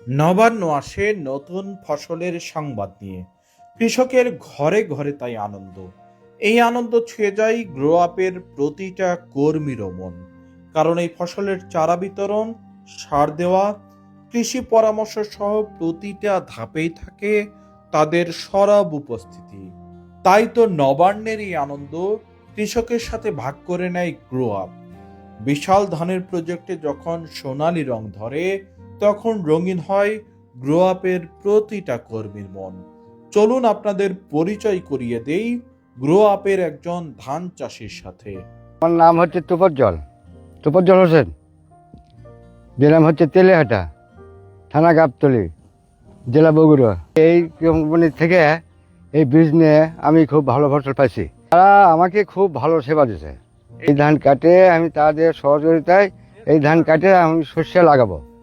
নবান্ন আসে নতুন ফসলের সংবাদ নিয়ে। কৃষকের ঘরে ঘরে তাই আনন্দ। এই আনন্দ ছুঁয়ে যায় গ্রো আপের প্রতিটা কর্মীরও মন। কারণ এই ফসলের চারা বিতরণ, সার দেওয়া, কৃষি পরামর্শ সহ প্রতিটা ধাপেই থাকে তাদের সরব উপস্থিতি। তাই তো নবান্নের এই আনন্দ কৃষকের সাথে ভাগ করে নেয় গ্রো আপ। বিশাল ধানের প্রজেক্টে যখন সোনালী রং ধরে, তখন রঙিন হয় গ্রো আপের প্রতিটা কর্মীর মন। চলুন আপনাদের পরিচয় করিয়ে দেই গ্রো আপের একজন ধান চাষির সাথে। আমার নাম হচ্ছে তোফাজ্জল হোসেন। জেলা হচ্ছে তেলেহাটা, থানা গাবতলী, জেলা বগুড়া। এই কোম্পানি থেকে এই বীজ নিয়ে আমি খুব ভালো ফসল পাইছি। তারা আমাকে খুব ভালো সেবা দিয়েছে। এই ধান কাটে আমি তাদের সহযোগিতায় এই ধান কাটে আমি শস্য লাগাবো।